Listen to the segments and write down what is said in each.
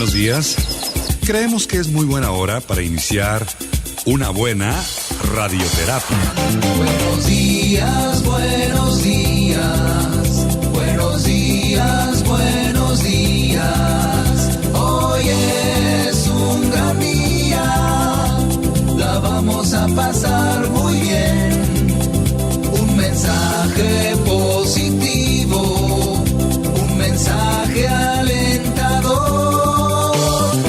buenos días. Creemos que es muy buena hora para iniciar una buena radioterapia. Buenos días, buenos días, buenos días, buenos días. Hoy es un gran día, la vamos a pasar muy bien. Un mensaje positivo, un mensaje alentador.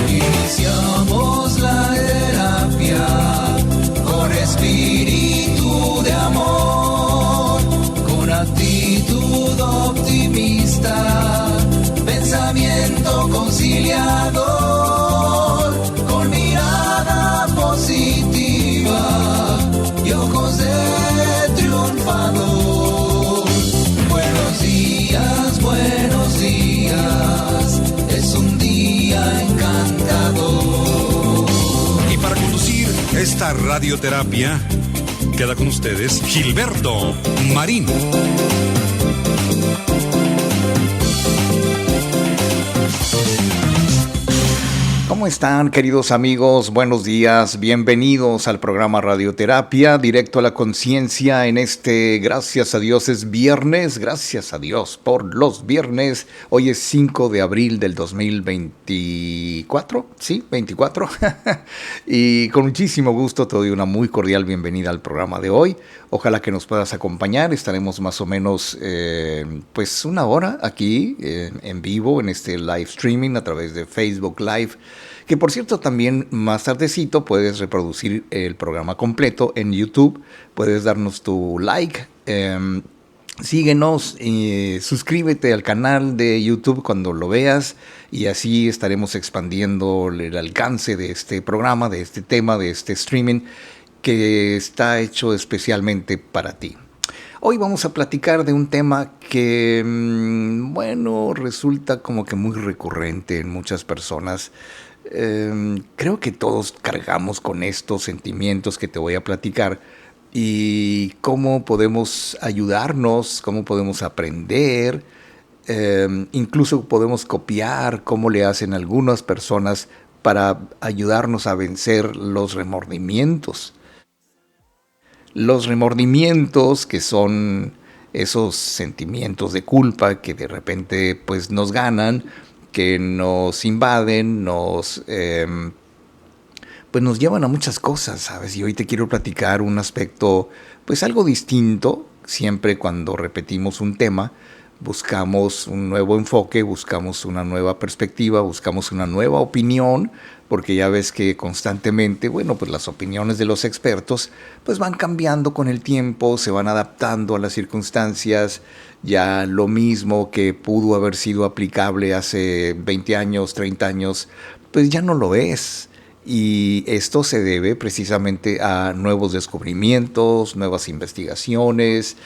Iniciamos la terapia con espíritu de amor, con actitud optimista, pensamiento conciliador, con mirada positiva y ojos de triunfador. Buenos días, es un día encantador. Y para conducir esta radioterapia, queda con ustedes Gilberto Marín. ¿Cómo están, queridos amigos? Buenos días, bienvenidos al programa Radioterapia, directo a la conciencia en este, gracias a Dios, es viernes, gracias a Dios por los viernes. Hoy es 5 de abril del 2024, ¿sí? 24. Y con muchísimo gusto te doy una muy cordial bienvenida al programa de hoy. Ojalá que nos puedas acompañar, estaremos más o menos pues una hora aquí en vivo en este live streaming a través de Facebook Live. Que por cierto también más tardecito puedes reproducir el programa completo en YouTube, puedes darnos tu like, síguenos y suscríbete al canal de YouTube cuando lo veas y así estaremos expandiendo el alcance de este programa, de este tema, de este streaming que está hecho especialmente para ti. Hoy vamos a platicar de un tema que, bueno, resulta como que muy recurrente en muchas personas. Creo que todos cargamos con estos sentimientos que te voy a platicar y cómo podemos ayudarnos, cómo podemos aprender, incluso podemos copiar cómo le hacen algunas personas para ayudarnos a vencer los remordimientos. Los remordimientos que son esos sentimientos de culpa que de repente pues nos ganan, que nos invaden, pues nos llevan a muchas cosas, ¿sabes? Y hoy te quiero platicar un aspecto, pues algo distinto. Siempre cuando repetimos un tema, buscamos un nuevo enfoque, buscamos una nueva perspectiva, buscamos una nueva opinión, porque ya ves que constantemente, bueno, pues las opiniones de los expertos pues van cambiando con el tiempo, se van adaptando a las circunstancias. Ya lo mismo que pudo haber sido aplicable hace 20 años, 30 años, pues ya no lo es. Y esto se debe precisamente a nuevos descubrimientos, nuevas investigaciones,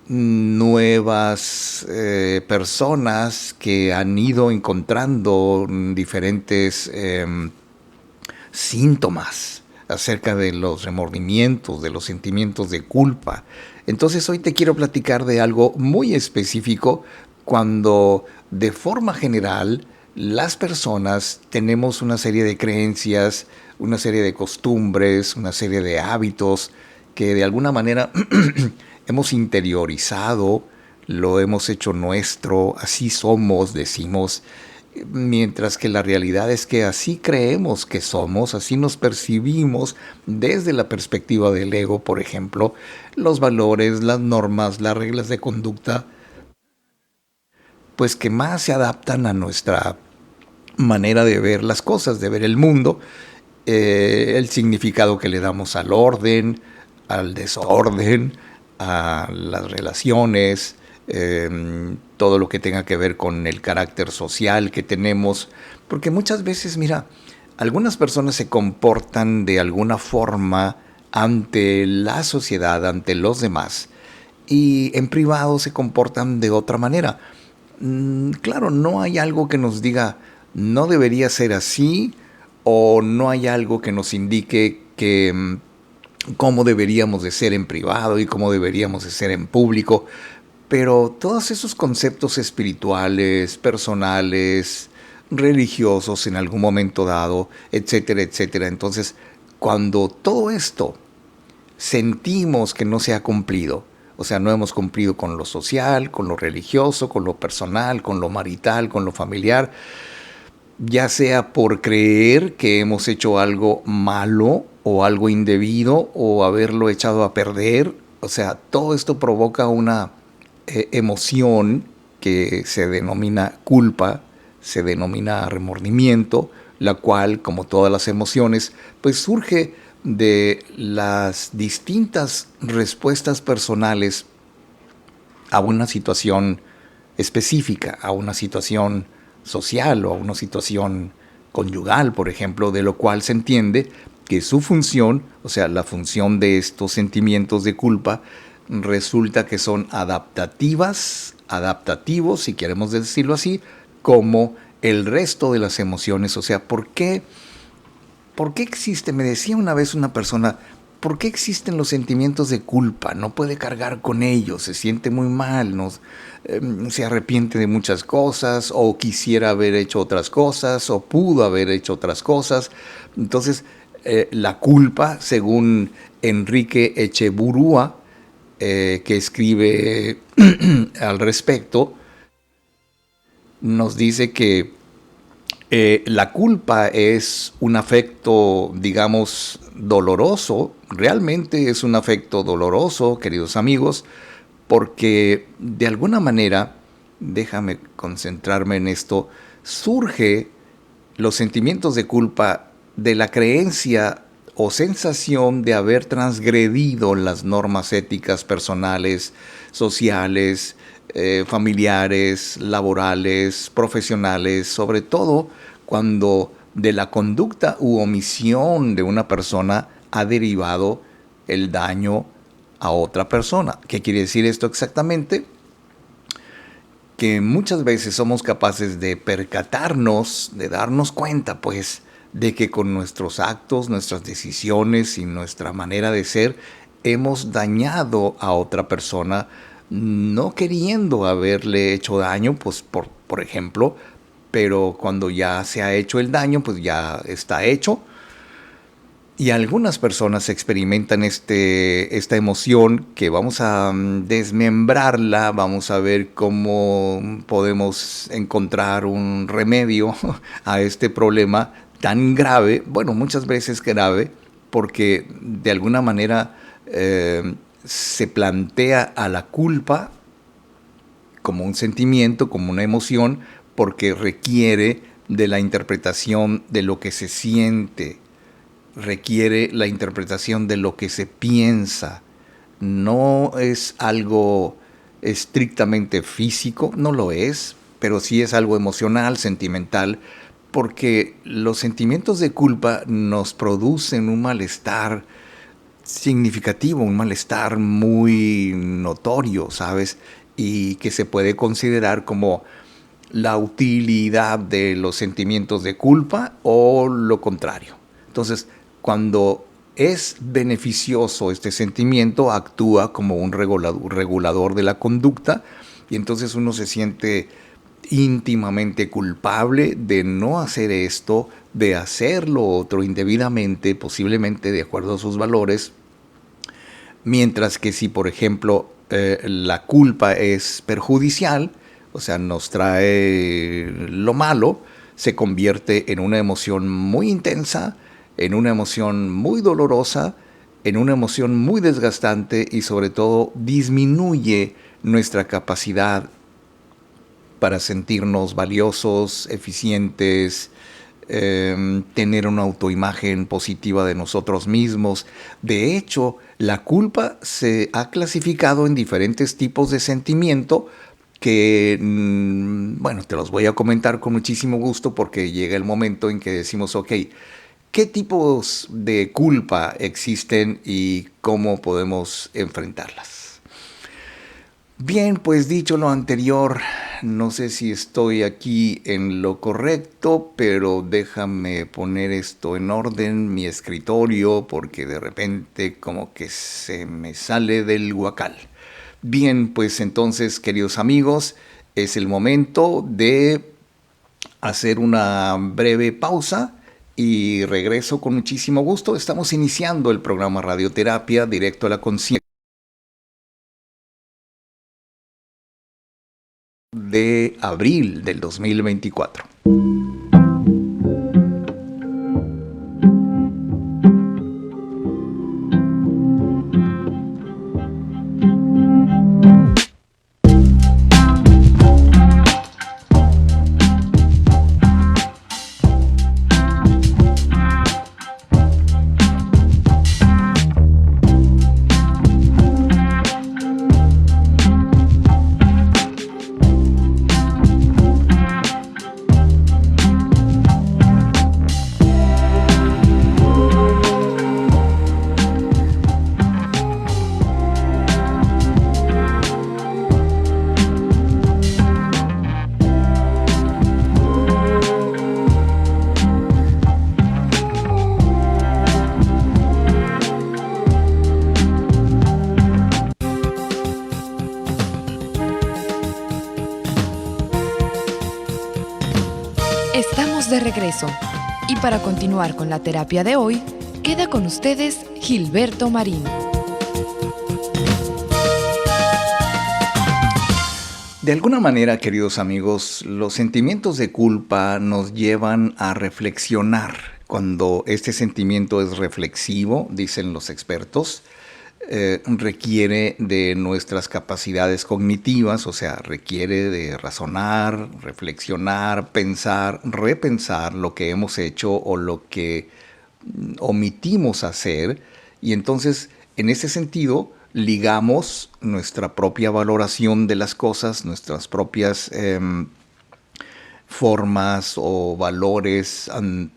nuevas personas que han ido encontrando diferentes síntomas acerca de los remordimientos, de los sentimientos de culpa. Entonces hoy te quiero platicar de algo muy específico cuando de forma general las personas tenemos una serie de creencias, una serie de costumbres, una serie de hábitos que de alguna manera hemos interiorizado, lo hemos hecho nuestro, así somos, decimos, mientras que la realidad es que así creemos que somos, así nos percibimos desde la perspectiva del ego, por ejemplo, los valores, las normas, las reglas de conducta, pues que más se adaptan a nuestra manera de ver las cosas, de ver el mundo, el significado que le damos al orden, al desorden, a las relaciones, todo lo que tenga que ver con el carácter social que tenemos, porque muchas veces, mira, algunas personas se comportan de alguna forma ante la sociedad, ante los demás, y en privado se comportan de otra manera. Claro, no hay algo que nos diga no debería ser así, o no hay algo que nos indique que cómo deberíamos de ser en privado y cómo deberíamos de ser en público, pero todos esos conceptos espirituales, personales, religiosos en algún momento dado, etcétera, etcétera. Entonces, cuando todo esto sentimos que no se ha cumplido, o sea, no hemos cumplido con lo social, con lo religioso, con lo personal, con lo marital, con lo familiar, ya sea por creer que hemos hecho algo malo o algo indebido o haberlo echado a perder, o sea, todo esto provoca una emoción que se denomina culpa, se denomina remordimiento, la cual, como todas las emociones, pues surge de las distintas respuestas personales a una situación específica, a una situación social o a una situación conyugal, por ejemplo, de lo cual se entiende que su función, o sea, la función de estos sentimientos de culpa, resulta que son adaptativos, si queremos decirlo así, como el resto de las emociones. O sea, ¿por qué existe? Me decía una vez una persona, ¿por qué existen los sentimientos de culpa? No puede cargar con ellos, se siente muy mal, se arrepiente de muchas cosas, o quisiera haber hecho otras cosas, o pudo haber hecho otras cosas. Entonces, la culpa, según Enrique Echeburúa, que escribe al respecto, nos dice que la culpa es un afecto, digamos, doloroso. Realmente es un afecto doloroso, queridos amigos, porque de alguna manera, déjame concentrarme en esto, surge los sentimientos de culpa de la creencia o sensación de haber transgredido las normas éticas personales, sociales, familiares, laborales, profesionales, sobre todo cuando de la conducta u omisión de una persona ha derivado el daño a otra persona. ¿Qué quiere decir esto exactamente? Que muchas veces somos capaces de percatarnos, de darnos cuenta, pues, de que con nuestros actos, nuestras decisiones y nuestra manera de ser, hemos dañado a otra persona, no queriendo haberle hecho daño, pues, por ejemplo, pero cuando ya se ha hecho el daño, pues ya está hecho. Y algunas personas experimentan esta emoción que vamos a desmembrarla, vamos a ver cómo podemos encontrar un remedio a este problema tan grave, bueno, muchas veces grave, porque de alguna manera se plantea a la culpa como un sentimiento, como una emoción, porque requiere de la interpretación de lo que se siente, requiere la interpretación de lo que se piensa. No es algo estrictamente físico, no lo es, pero sí es algo emocional, sentimental, porque los sentimientos de culpa nos producen un malestar significativo, un malestar muy notorio, ¿sabes? Y que se puede considerar como la utilidad de los sentimientos de culpa o lo contrario. Entonces, cuando es beneficioso este sentimiento, actúa como un regulador de la conducta y entonces uno se siente íntimamente culpable de no hacer esto, de hacer lo otro indebidamente, posiblemente de acuerdo a sus valores, mientras que si, por ejemplo, la culpa es perjudicial, o sea, nos trae lo malo, se convierte en una emoción muy intensa, en una emoción muy dolorosa, en una emoción muy desgastante y sobre todo disminuye nuestra capacidad para sentirnos valiosos, eficientes, tener una autoimagen positiva de nosotros mismos. De hecho, la culpa se ha clasificado en diferentes tipos de sentimiento que, bueno, te los voy a comentar con muchísimo gusto porque llega el momento en que decimos, ok, ¿qué tipos de culpa existen y cómo podemos enfrentarlas? Bien, pues dicho lo anterior, no sé si estoy aquí en lo correcto, pero déjame poner esto en orden, mi escritorio, porque de repente como que se me sale del guacal. Bien, pues entonces, queridos amigos, es el momento de hacer una breve pausa y regreso con muchísimo gusto. Estamos iniciando el programa Radioterapia Directo a la Conciencia de abril del 2024. Estamos de regreso y para continuar con la terapia de hoy, queda con ustedes Gilberto Marín. De alguna manera, queridos amigos, los sentimientos de culpa nos llevan a reflexionar. Cuando este sentimiento es reflexivo, dicen los expertos, requiere de nuestras capacidades cognitivas, o sea, requiere de razonar, reflexionar, pensar, repensar lo que hemos hecho o lo que omitimos hacer, y entonces, en ese sentido, ligamos nuestra propia valoración de las cosas, nuestras propias formas o valores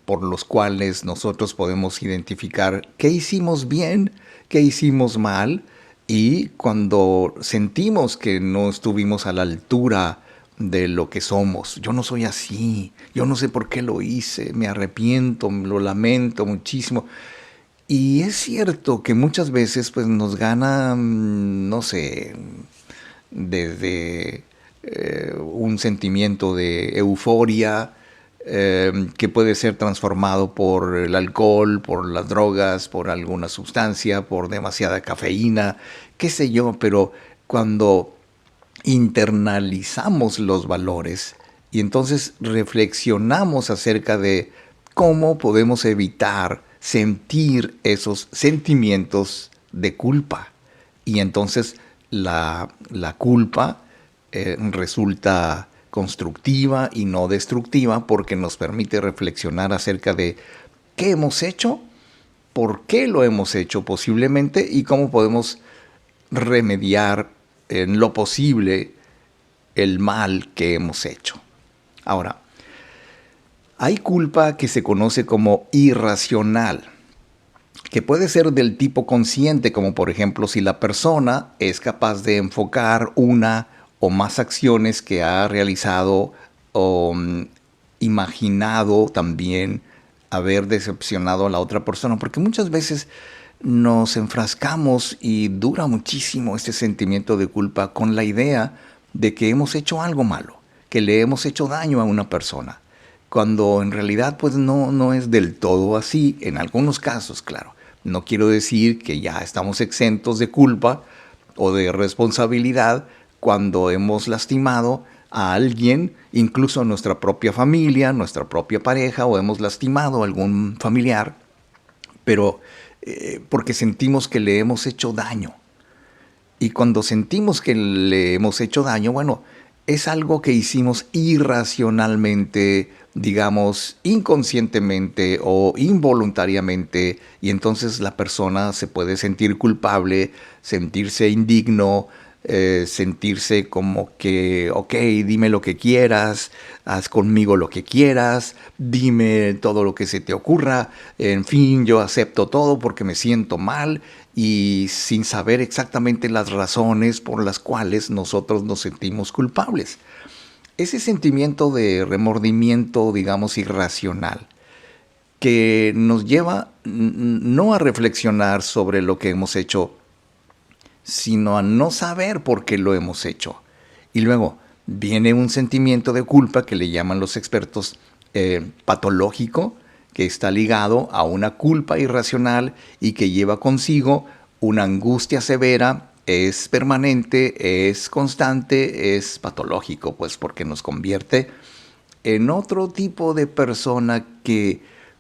por los cuales nosotros podemos identificar qué hicimos bien, qué hicimos mal, y cuando sentimos que no estuvimos a la altura de lo que somos, yo no soy así, yo no sé por qué lo hice, me arrepiento, lo lamento muchísimo. Y es cierto que muchas veces pues nos gana, no sé, desde un sentimiento de euforia, que puede ser transformado por el alcohol, por las drogas, por alguna sustancia, por demasiada cafeína, qué sé yo, pero cuando internalizamos los valores y entonces reflexionamos acerca de cómo podemos evitar sentir esos sentimientos de culpa, y entonces la culpa resulta constructiva y no destructiva porque nos permite reflexionar acerca de qué hemos hecho, por qué lo hemos hecho posiblemente y cómo podemos remediar en lo posible el mal que hemos hecho. Ahora, hay culpa que se conoce como irracional, que puede ser del tipo consciente, como por ejemplo si la persona es capaz de enfocar una o más acciones que ha realizado o imaginado también haber decepcionado a la otra persona, porque muchas veces nos enfrascamos y dura muchísimo este sentimiento de culpa con la idea de que hemos hecho algo malo, que le hemos hecho daño a una persona, cuando en realidad pues no es del todo así, en algunos casos, claro. No quiero decir que ya estamos exentos de culpa o de responsabilidad cuando hemos lastimado a alguien, incluso a nuestra propia familia, nuestra propia pareja, o hemos lastimado a algún familiar, pero porque sentimos que le hemos hecho daño. Y cuando sentimos que le hemos hecho daño, bueno, es algo que hicimos irracionalmente, digamos, inconscientemente o involuntariamente, y entonces la persona se puede sentir culpable, sentirse indigno, sentirse como que, ok, dime lo que quieras, haz conmigo lo que quieras, dime todo lo que se te ocurra, en fin, yo acepto todo porque me siento mal, y sin saber exactamente las razones por las cuales nosotros nos sentimos culpables. Ese sentimiento de remordimiento, digamos, irracional, que nos lleva no a reflexionar sobre lo que hemos hecho, sino a no saber por qué lo hemos hecho. Y luego, viene un sentimiento de culpa que le llaman los expertos patológico, que está ligado a una culpa irracional y que lleva consigo una angustia severa, es permanente, es constante, es patológico, pues porque nos convierte en otro tipo de persona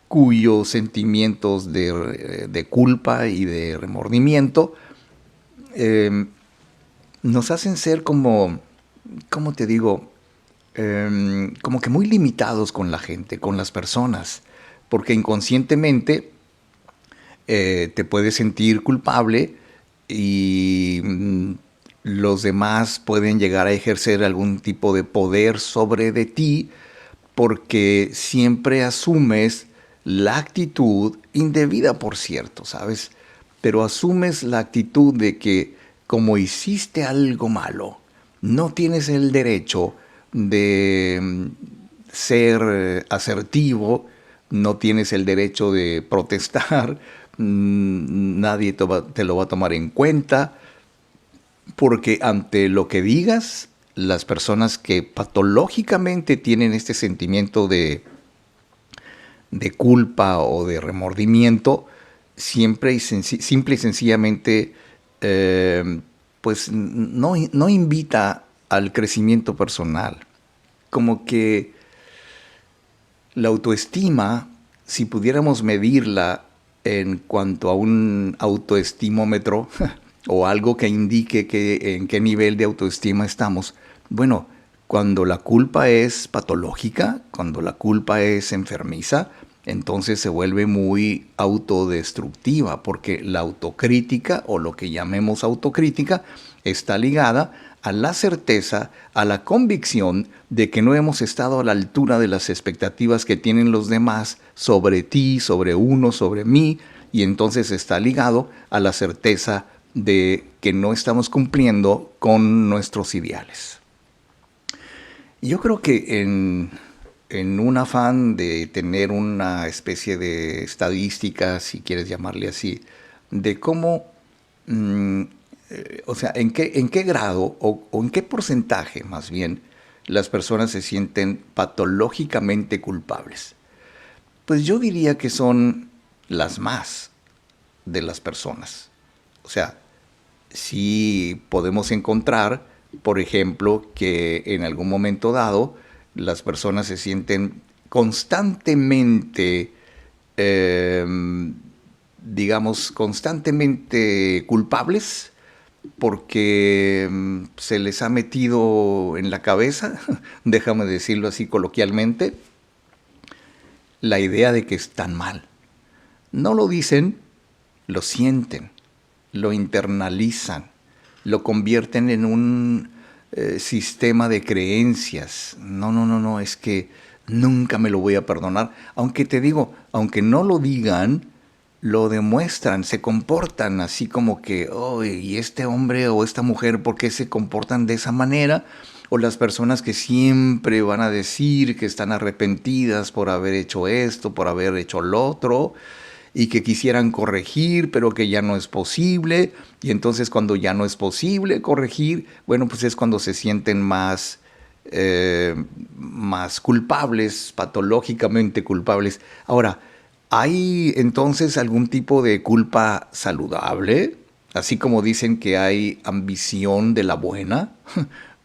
cuyos sentimientos de culpa y de remordimiento nos hacen ser como, ¿cómo te digo? Como que muy limitados con la gente, con las personas, porque inconscientemente te puedes sentir culpable y los demás pueden llegar a ejercer algún tipo de poder sobre de ti porque siempre asumes la actitud indebida, por cierto, ¿sabes? Pero asumes la actitud de que como hiciste algo malo, no tienes el derecho de ser asertivo, no tienes el derecho de protestar, nadie te lo va a tomar en cuenta, porque ante lo que digas, las personas que patológicamente tienen este sentimiento de culpa o de remordimiento, simple y sencillamente pues no invita al crecimiento personal. Como que la autoestima, si pudiéramos medirla en cuanto a un autoestimómetro o algo que indique en qué nivel de autoestima estamos, bueno, cuando la culpa es patológica, cuando la culpa es enfermiza, entonces se vuelve muy autodestructiva, porque la autocrítica, o lo que llamemos autocrítica, está ligada a la certeza, a la convicción de que no hemos estado a la altura de las expectativas que tienen los demás sobre ti, sobre uno, sobre mí, y entonces está ligado a la certeza de que no estamos cumpliendo con nuestros ideales. Yo creo que en un afán de tener una especie de estadística, si quieres llamarle así, de cómo, o sea, en qué grado o en qué porcentaje más bien las personas se sienten patológicamente culpables. Pues yo diría que son las más de las personas. O sea, sí podemos encontrar, por ejemplo, que en algún momento dado las personas se sienten constantemente, constantemente culpables porque se les ha metido en la cabeza, déjame decirlo así coloquialmente, la idea de que están mal. No lo dicen, lo sienten, lo internalizan, lo convierten en un sistema de creencias. No, es que nunca me lo voy a perdonar. Aunque te digo, aunque no lo digan, lo demuestran, se comportan así como que, oh, ¿y este hombre o esta mujer por qué se comportan de esa manera? O las personas que siempre van a decir que están arrepentidas por haber hecho esto, por haber hecho lo otro, y que quisieran corregir, pero que ya no es posible. Y entonces cuando ya no es posible corregir, bueno, pues es cuando se sienten más culpables, patológicamente culpables. Ahora, ¿hay entonces algún tipo de culpa saludable? Así como dicen que hay ambición de la buena,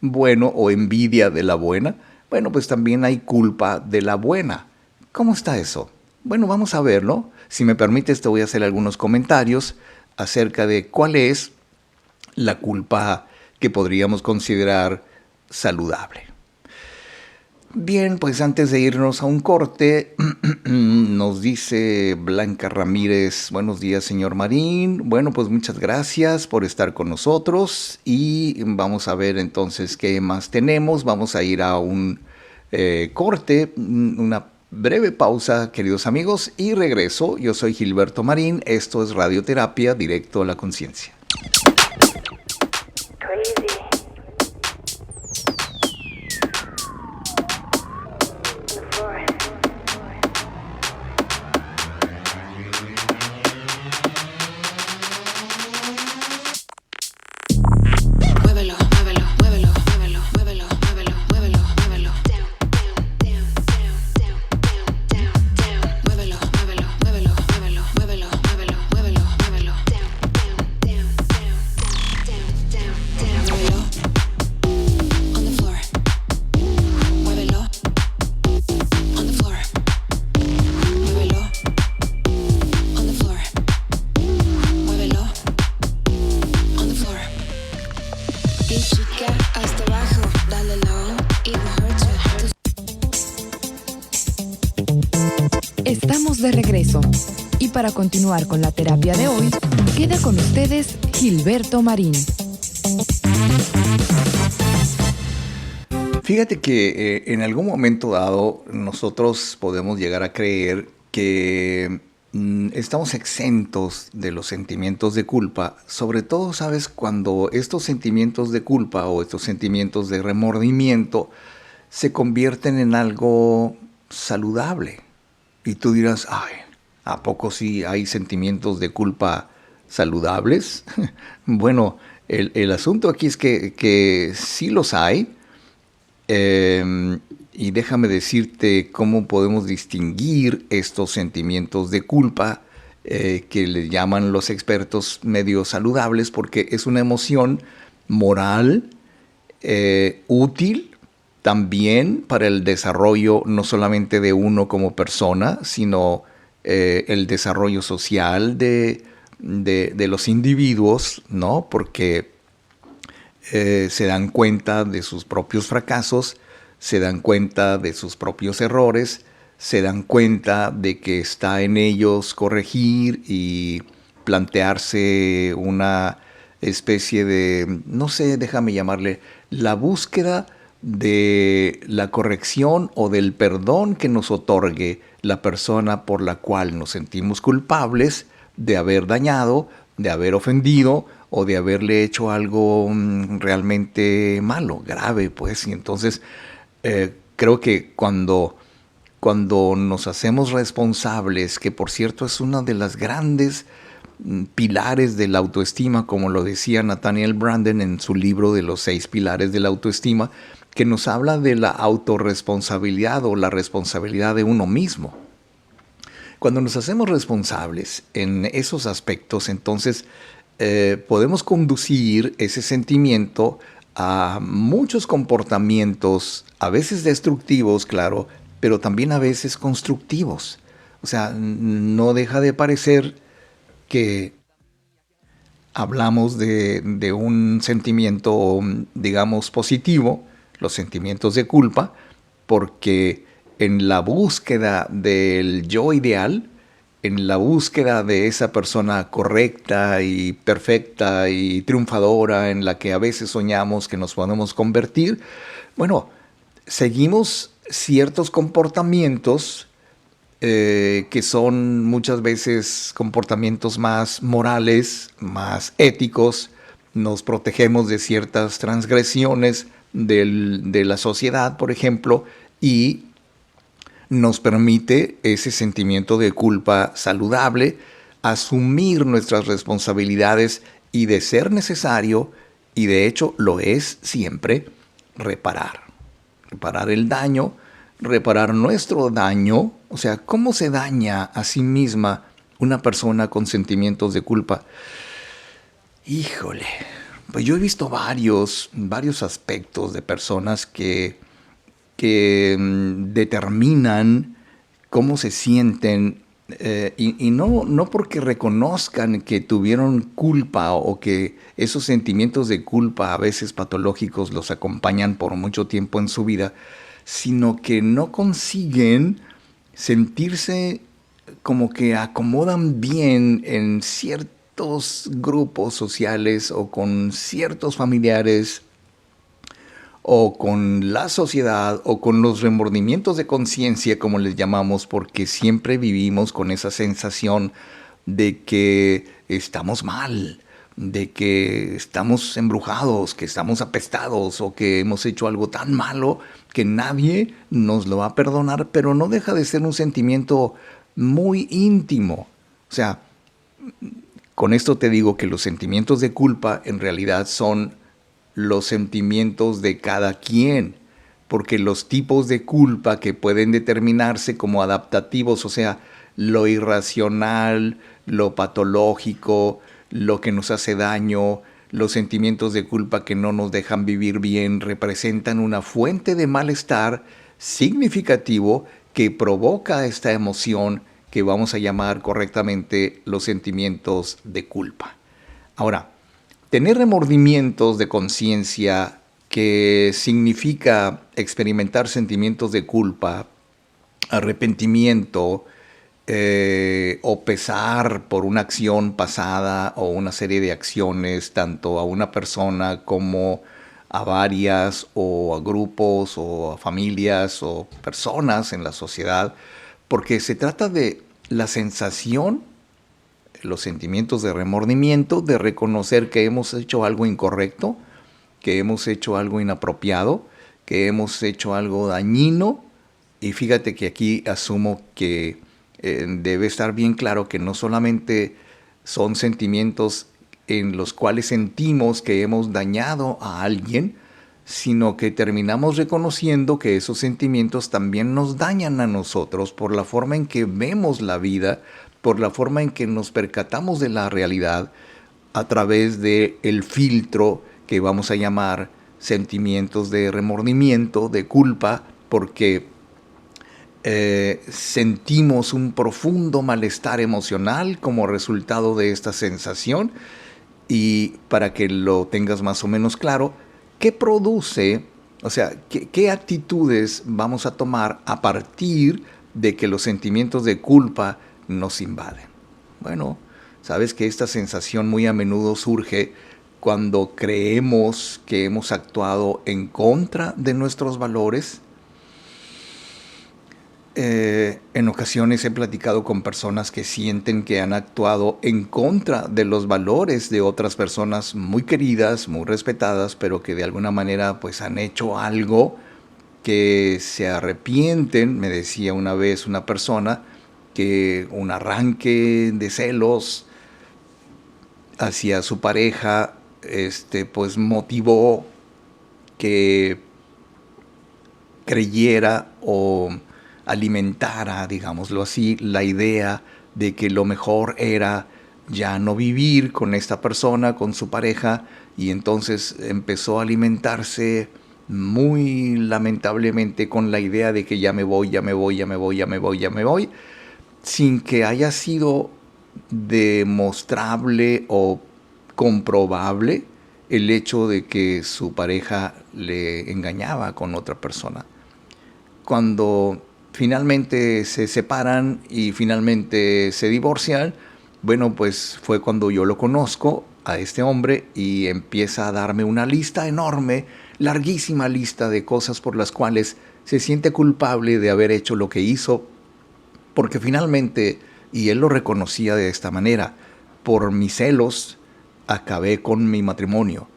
bueno, o envidia de la buena. Bueno, pues también hay culpa de la buena. ¿Cómo está eso? Bueno, vamos a verlo. Si me permites, te voy a hacer algunos comentarios acerca de cuál es la culpa que podríamos considerar saludable. Bien, pues antes de irnos a un corte, nos dice Blanca Ramírez, buenos días, señor Marín. Bueno, pues muchas gracias por estar con nosotros y vamos a ver entonces qué más tenemos. Vamos a ir a un corte, una breve pausa, queridos amigos, y regreso. Yo soy Gilberto Marín, esto es Radioterapia, directo a la conciencia. Muévelo, muévelo, muévelo, muévelo, muévelo, muévelo. hasta abajo, dale low, it hurts you. Estamos de regreso. Y para continuar con la terapia de hoy, queda con ustedes Gilberto Marín. Fíjate que en algún momento dado nosotros podemos llegar a creer que estamos exentos de los sentimientos de culpa, sobre todo, ¿sabes? Cuando estos sentimientos de culpa o estos sentimientos de remordimiento se convierten en algo saludable. Y tú dirás, ay, ¿a poco sí hay sentimientos de culpa saludables? Bueno, el asunto aquí es que sí los hay. Y déjame decirte cómo podemos distinguir estos sentimientos de culpa que le llaman los expertos medio saludables, porque es una emoción moral, útil también para el desarrollo no solamente de uno como persona, sino el desarrollo social de los individuos, ¿no? Porque se dan cuenta de sus propios fracasos, se dan cuenta de sus propios errores, se dan cuenta de que está en ellos corregir y plantearse una especie de, no sé, déjame llamarle, la búsqueda de la corrección o del perdón que nos otorgue la persona por la cual nos sentimos culpables de haber dañado, de haber ofendido o de haberle hecho algo realmente malo, grave, pues. Y entonces creo que cuando nos hacemos responsables, que por cierto es una de las grandes pilares de la autoestima, como lo decía Nathaniel Branden en su libro de los 6 pilares de la autoestima, que nos habla de la autorresponsabilidad o la responsabilidad de uno mismo. Cuando nos hacemos responsables en esos aspectos, entonces podemos conducir ese sentimiento a muchos comportamientos, a veces destructivos, claro, pero también a veces constructivos. O sea, no deja de parecer que hablamos de un sentimiento, digamos, positivo, los sentimientos de culpa, porque en la búsqueda del yo ideal, en la búsqueda de esa persona correcta y perfecta y triunfadora en la que a veces soñamos que nos podemos convertir, bueno, seguimos ciertos comportamientos que son muchas veces comportamientos más morales, más éticos, nos protegemos de ciertas transgresiones de la sociedad, por ejemplo, y nos permite ese sentimiento de culpa saludable, asumir nuestras responsabilidades y, de ser necesario, y de hecho lo es siempre, reparar. Reparar el daño, reparar nuestro daño. O sea, ¿cómo se daña a sí misma una persona con sentimientos de culpa? Híjole, pues yo he visto varios aspectos de personas que determinan cómo se sienten y no porque reconozcan que tuvieron culpa o que esos sentimientos de culpa a veces patológicos los acompañan por mucho tiempo en su vida, sino que no consiguen sentirse como que acomodan bien en ciertos grupos sociales o con ciertos familiares o con la sociedad, o con los remordimientos de conciencia, como les llamamos, porque siempre vivimos con esa sensación de que estamos mal, de que estamos embrujados, que estamos apestados, o que hemos hecho algo tan malo que nadie nos lo va a perdonar, pero no deja de ser un sentimiento muy íntimo. O sea, con esto te digo que los sentimientos de culpa en realidad son los sentimientos de cada quien, porque los tipos de culpa que pueden determinarse como adaptativos, o sea, lo irracional, lo patológico, lo que nos hace daño, los sentimientos de culpa que no nos dejan vivir bien, representan una fuente de malestar significativo que provoca esta emoción que vamos a llamar correctamente los sentimientos de culpa. Ahora, tener remordimientos de conciencia que significa experimentar sentimientos de culpa, arrepentimiento, o pesar por una acción pasada o una serie de acciones, tanto a una persona como a varias o a grupos o a familias o personas en la sociedad, porque se trata de la sensación, los sentimientos de remordimiento, de reconocer que hemos hecho algo incorrecto, que hemos hecho algo inapropiado, que hemos hecho algo dañino. Y fíjate que aquí asumo que debe estar bien claro que no solamente son sentimientos en los cuales sentimos que hemos dañado a alguien, sino que terminamos reconociendo que esos sentimientos también nos dañan a nosotros por la forma en que vemos la vida, por la forma en que nos percatamos de la realidad a través del filtro que vamos a llamar sentimientos de remordimiento, de culpa, porque sentimos un profundo malestar emocional como resultado de esta sensación. Y para que lo tengas más o menos claro, ¿qué produce? O sea, ¿qué actitudes vamos a tomar a partir de que los sentimientos de culpa nos invaden? Bueno, sabes que esta sensación muy a menudo surge cuando creemos que hemos actuado en contra de nuestros valores. En ocasiones he platicado con personas que sienten que han actuado en contra de los valores de otras personas muy queridas, muy respetadas, pero que de alguna manera pues han hecho algo que se arrepienten. Me decía una vez una persona que un arranque de celos hacia su pareja pues motivó que creyera o alimentara, digámoslo así, la idea de que lo mejor era ya no vivir con esta persona, con su pareja, y entonces empezó a alimentarse muy lamentablemente con la idea de que ya me voy, sin que haya sido demostrable o comprobable el hecho de que su pareja le engañaba con otra persona. Cuando finalmente se separan y finalmente se divorcian, bueno, pues fue cuando yo lo conozco a este hombre y empieza a darme una lista enorme, larguísima lista de cosas por las cuales se siente culpable de haber hecho lo que hizo, porque finalmente, y él lo reconocía de esta manera, por mis celos acabé con mi matrimonio,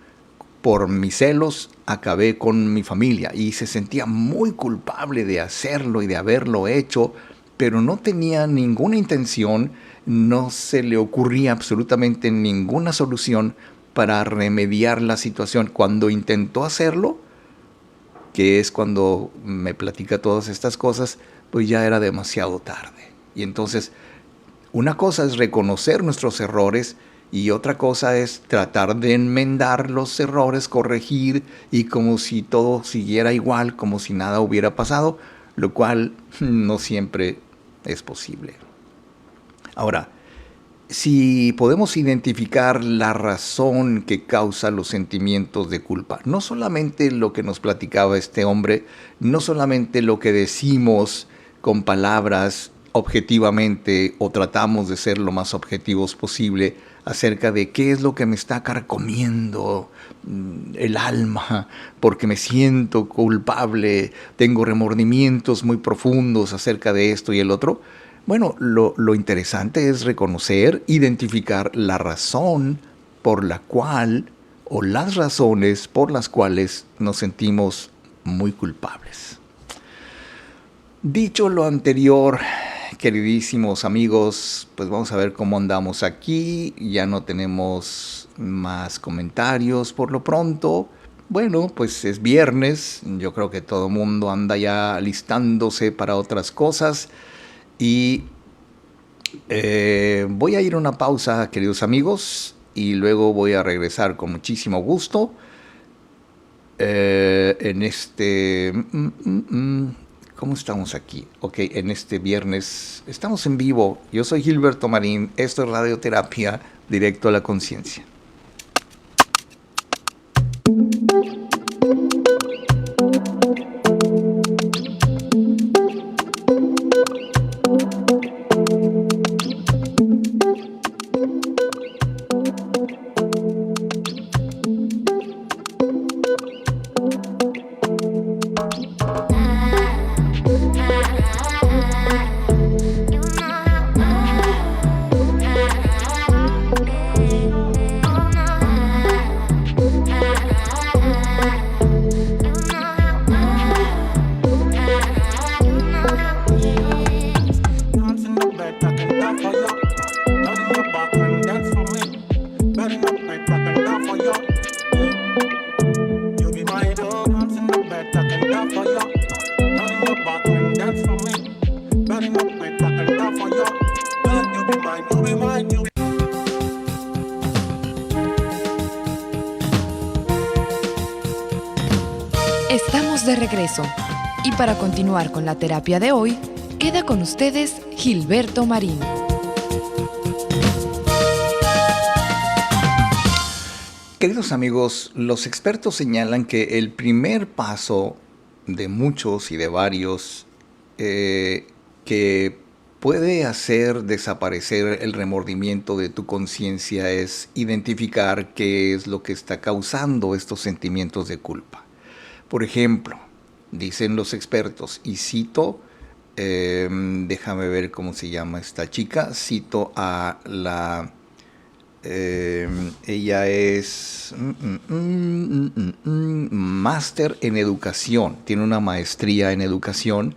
por mis celos acabé con mi familia, y se sentía muy culpable de hacerlo y de haberlo hecho, pero no tenía ninguna intención, no se le ocurría absolutamente ninguna solución para remediar la situación. Cuando intentó hacerlo, que es cuando me platica todas estas cosas, pues ya era demasiado tarde. Y entonces, una cosa es reconocer nuestros errores y otra cosa es tratar de enmendar los errores, corregir y como si todo siguiera igual, como si nada hubiera pasado, lo cual no siempre es posible. Ahora, si podemos identificar la razón que causa los sentimientos de culpa, no solamente lo que nos platicaba este hombre, no solamente lo que decimos con palabras objetivamente o tratamos de ser lo más objetivos posible acerca de qué es lo que me está carcomiendo el alma, porque me siento culpable, tengo remordimientos muy profundos acerca de esto y el otro. Bueno, lo interesante es reconocer, identificar la razón por la cual o las razones por las cuales nos sentimos muy culpables. Dicho lo anterior, queridísimos amigos, pues vamos a ver cómo andamos aquí. Ya no tenemos más comentarios por lo pronto. Bueno, pues es viernes, yo creo que todo el mundo anda ya alistándose para otras cosas. Y voy a ir a una pausa, queridos amigos, y luego voy a regresar con muchísimo gusto en este... ¿Cómo estamos aquí? Ok, en este viernes estamos en vivo. Yo soy Gilberto Marín, esto es Radioterapia, directo a la conciencia. Estamos de regreso. Y para continuar con la terapia de hoy, queda con ustedes Gilberto Marín. Queridos amigos, los expertos señalan que el primer paso de muchos y de varios que puede hacer desaparecer el remordimiento de tu conciencia es identificar qué es lo que está causando estos sentimientos de culpa. Por ejemplo, dicen los expertos, y cito, déjame ver cómo se llama esta chica, cito a la... ella es máster en educación, tiene una maestría en educación,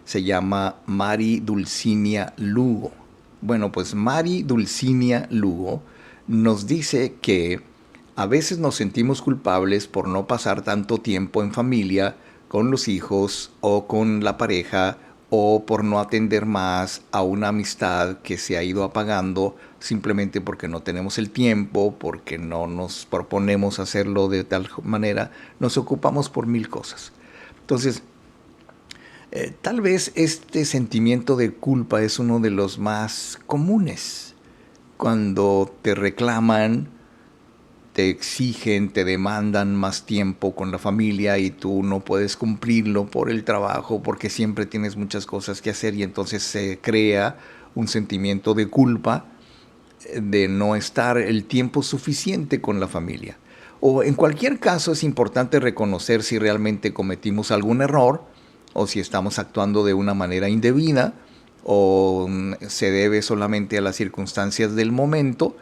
se llama Mari Dulcinea Lugo. Bueno, pues Mari Dulcinea Lugo nos dice que a veces nos sentimos culpables por no pasar tanto tiempo en familia, con los hijos o con la pareja, o por no atender más a una amistad que se ha ido apagando simplemente porque no tenemos el tiempo, porque no nos proponemos hacerlo de tal manera, nos ocupamos por mil cosas. Entonces, tal vez este sentimiento de culpa es uno de los más comunes. Cuando te reclaman, te exigen, te demandan más tiempo con la familia y tú no puedes cumplirlo por el trabajo, porque siempre tienes muchas cosas que hacer y entonces se crea un sentimiento de culpa de no estar el tiempo suficiente con la familia. O en cualquier caso es importante reconocer si realmente cometimos algún error o si estamos actuando de una manera indebida o se debe solamente a las circunstancias del momento,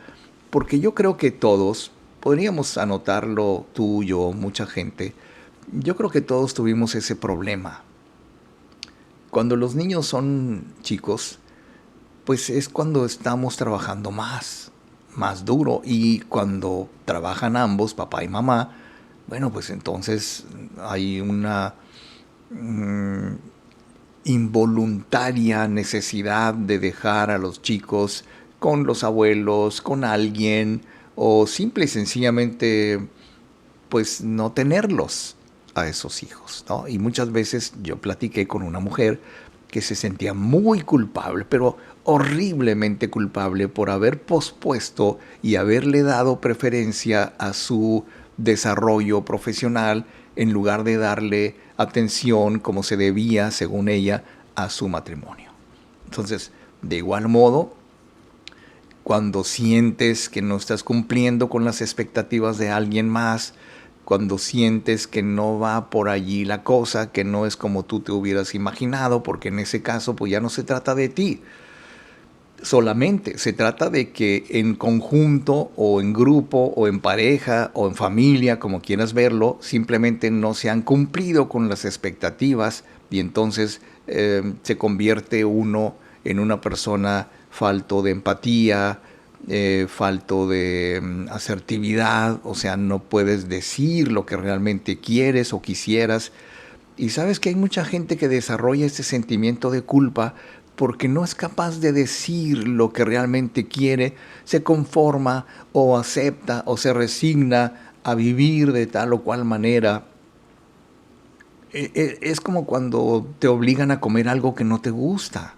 porque yo creo que todos, podríamos anotarlo tú, yo, mucha gente, yo creo que todos tuvimos ese problema. Cuando los niños son chicos, pues es cuando estamos trabajando más duro, y cuando trabajan ambos, papá y mamá, bueno, pues entonces hay una involuntaria necesidad de dejar a los chicos con los abuelos, con alguien, o simple y sencillamente pues no tenerlos a esos hijos, ¿no? Y muchas veces yo platiqué con una mujer que se sentía muy culpable, pero horriblemente culpable por haber pospuesto y haberle dado preferencia a su desarrollo profesional en lugar de darle atención como se debía, según ella, a su matrimonio. Entonces, de igual modo, cuando sientes que no estás cumpliendo con las expectativas de alguien más, cuando sientes que no va por allí la cosa, que no es como tú te hubieras imaginado, porque en ese caso pues ya no se trata de ti solamente, se trata de que en conjunto o en grupo o en pareja o en familia, como quieras verlo, simplemente no se han cumplido con las expectativas y entonces se convierte uno en una persona falto de empatía, falto de asertividad, o sea, no puedes decir lo que realmente quieres o quisieras. Y sabes que hay mucha gente que desarrolla este sentimiento de culpa porque no es capaz de decir lo que realmente quiere, se conforma o acepta o se resigna a vivir de tal o cual manera. Es como cuando te obligan a comer algo que no te gusta.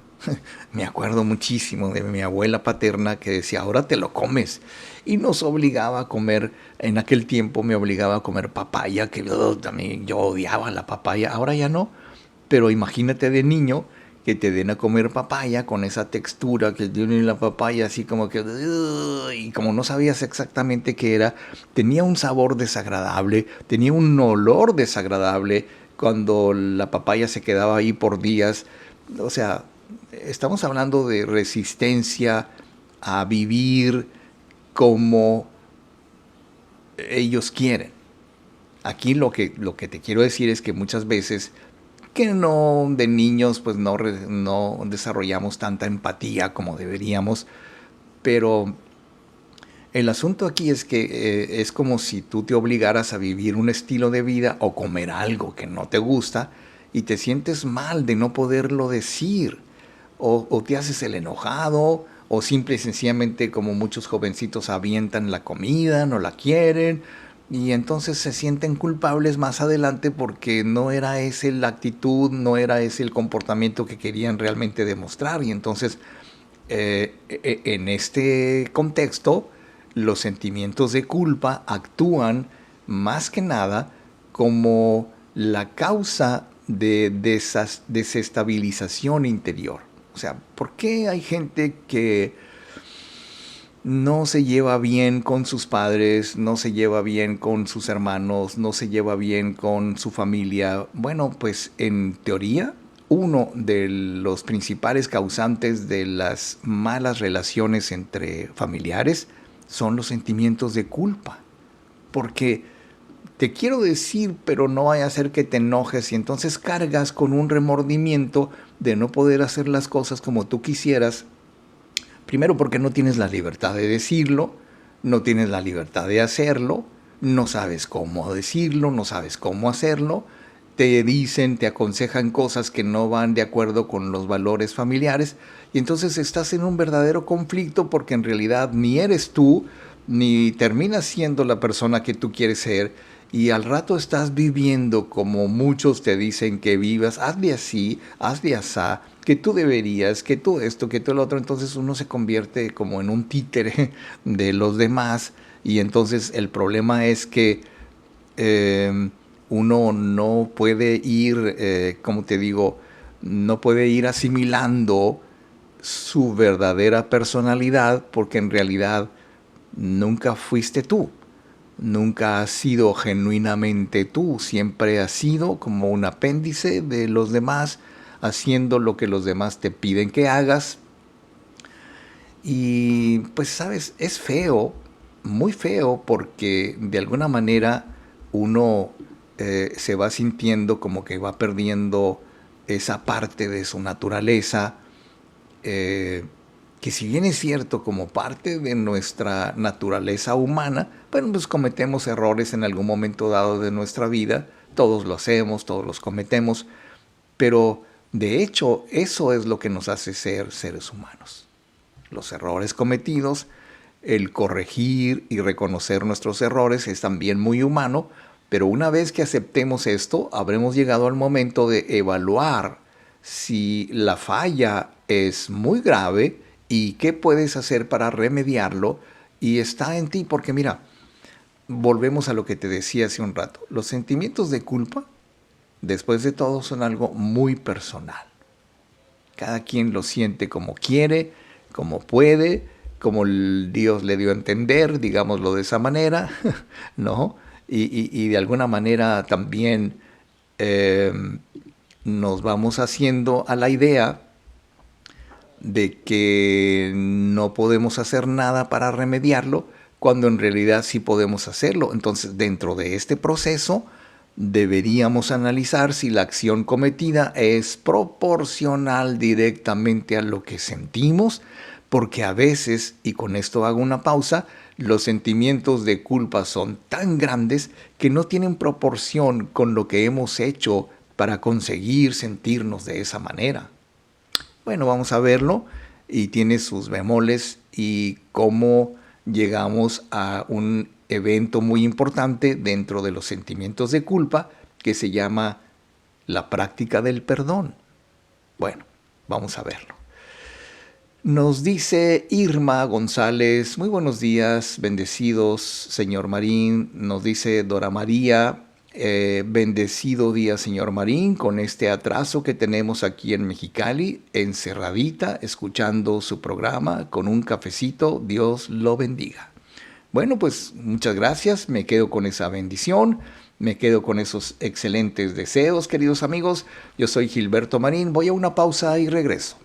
Me acuerdo muchísimo de mi abuela paterna que decía, ahora te lo comes. Y nos obligaba a comer, en aquel tiempo me obligaba a comer papaya, que también yo odiaba la papaya, ahora ya no. Pero imagínate de niño que te den a comer papaya con esa textura que tiene la papaya, así como que, y como no sabías exactamente qué era, tenía un sabor desagradable, tenía un olor desagradable cuando la papaya se quedaba ahí por días. O sea, estamos hablando de resistencia a vivir como ellos quieren. Aquí lo que te quiero decir es que muchas veces que no, de niños pues no desarrollamos tanta empatía como deberíamos, pero el asunto aquí es que es como si tú te obligaras a vivir un estilo de vida o comer algo que no te gusta y te sientes mal de no poderlo decir, o te haces el enojado, o simple y sencillamente como muchos jovencitos avientan la comida, no la quieren, y entonces se sienten culpables más adelante porque no era esa la actitud, no era ese el comportamiento que querían realmente demostrar. Y entonces, en este contexto, los sentimientos de culpa actúan más que nada como la causa de desestabilización interior. O sea, ¿por qué hay gente que no se lleva bien con sus padres, no se lleva bien con sus hermanos, no se lleva bien con su familia? Bueno, pues en teoría, uno de los principales causantes de las malas relaciones entre familiares son los sentimientos de culpa. Porque te quiero decir, pero no vaya a hacer que te enojes, y entonces cargas con un remordimiento de no poder hacer las cosas como tú quisieras. Primero porque no tienes la libertad de decirlo, no tienes la libertad de hacerlo, no sabes cómo decirlo, no sabes cómo hacerlo, te dicen, te aconsejan cosas que no van de acuerdo con los valores familiares, y entonces estás en un verdadero conflicto porque en realidad ni eres tú, ni terminas siendo la persona que tú quieres ser, y al rato estás viviendo como muchos te dicen que vivas, hazle así, hazle asá, que tú deberías, que tú esto, que tú lo otro. Entonces uno se convierte como en un títere de los demás, y entonces el problema es que uno no puede ir, como te digo, no puede ir asimilando su verdadera personalidad, porque en realidad nunca fuiste tú. Nunca has sido genuinamente tú, siempre has sido como un apéndice de los demás, haciendo lo que los demás te piden que hagas. Y pues sabes, es feo, muy feo, porque de alguna manera uno se va sintiendo como que va perdiendo esa parte de su naturaleza, que si bien es cierto como parte de nuestra naturaleza humana, bueno, pues cometemos errores en algún momento dado de nuestra vida, todos lo hacemos, todos los cometemos, pero de hecho eso es lo que nos hace ser seres humanos. Los errores cometidos, el corregir y reconocer nuestros errores es también muy humano, pero una vez que aceptemos esto, habremos llegado al momento de evaluar si la falla es muy grave y qué puedes hacer para remediarlo, y está en ti, porque mira, volvemos a lo que te decía hace un rato, los sentimientos de culpa, después de todo, son algo muy personal. Cada quien lo siente como quiere, como puede, como Dios le dio a entender, digámoslo de esa manera, ¿no? Y de alguna manera también nos vamos haciendo a la idea de que no podemos hacer nada para remediarlo, cuando en realidad sí podemos hacerlo. Entonces, dentro de este proceso, deberíamos analizar si la acción cometida es proporcional directamente a lo que sentimos, porque a veces, y con esto hago una pausa, los sentimientos de culpa son tan grandes que no tienen proporción con lo que hemos hecho para conseguir sentirnos de esa manera. Bueno, vamos a verlo, y tiene sus bemoles y cómo llegamos a un evento muy importante dentro de los sentimientos de culpa que se llama la práctica del perdón. Bueno, vamos a verlo. Nos dice Irma González, muy buenos días, bendecidos, señor Marín. Nos dice Dora María, bendecido día, señor Marín, con este atraso que tenemos aquí en Mexicali, encerradita, escuchando su programa con un cafecito. Dios lo bendiga. Bueno, pues muchas gracias, me quedo con esa bendición, me quedo con esos excelentes deseos, queridos amigos. Yo soy Gilberto Marín, voy a una pausa y regreso.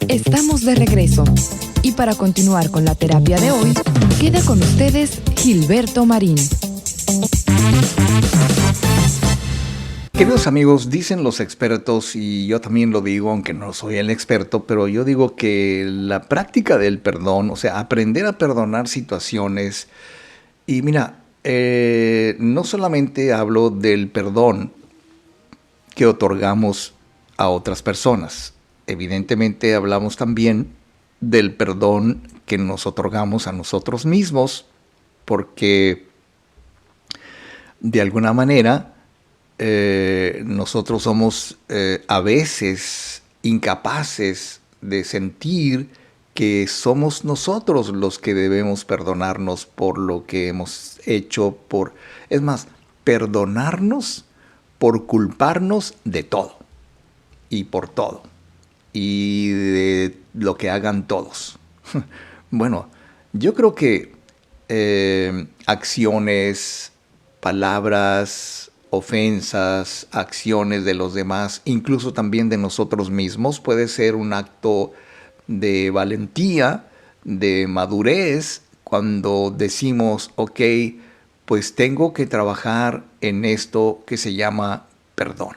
Estamos de regreso. Y para continuar con la terapia de hoy, queda con ustedes Gilberto Marín. Queridos amigos, dicen los expertos, y yo también lo digo, aunque no soy el experto, pero yo digo que la práctica del perdón, o sea, aprender a perdonar situaciones, y mira, no solamente hablo del perdón que otorgamos a otras personas, evidentemente hablamos también del perdón que nos otorgamos a nosotros mismos, porque de alguna manera nosotros somos a veces incapaces de sentir que somos nosotros los que debemos perdonarnos por lo que hemos hecho, es más, perdonarnos por culparnos de todo y por todo y de lo que hagan todos. Bueno, yo creo que acciones, palabras, ofensas, acciones de los demás, incluso también de nosotros mismos, puede ser un acto de valentía, de madurez, cuando decimos, ok, pues tengo que trabajar en esto que se llama perdón.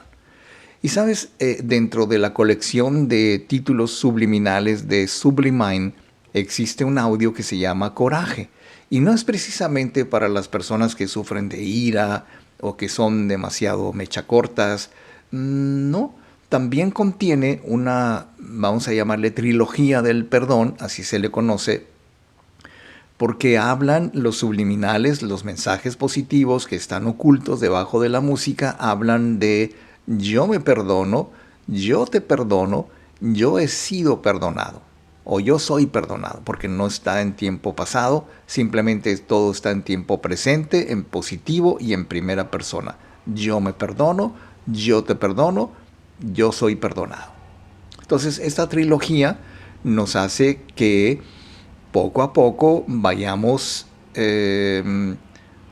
Y sabes, dentro de la colección de títulos subliminales de Sublimind, existe un audio que se llama Coraje. Y no es precisamente para las personas que sufren de ira o que son demasiado mechacortas. No, también contiene una, vamos a llamarle trilogía del perdón, así se le conoce, porque hablan los subliminales, los mensajes positivos que están ocultos debajo de la música, hablan de yo me perdono, yo te perdono, yo he sido perdonado. O yo soy perdonado, porque no está en tiempo pasado, simplemente todo está en tiempo presente, en positivo y en primera persona. Yo me perdono, yo te perdono, yo soy perdonado. Entonces, esta trilogía nos hace que poco a poco vayamos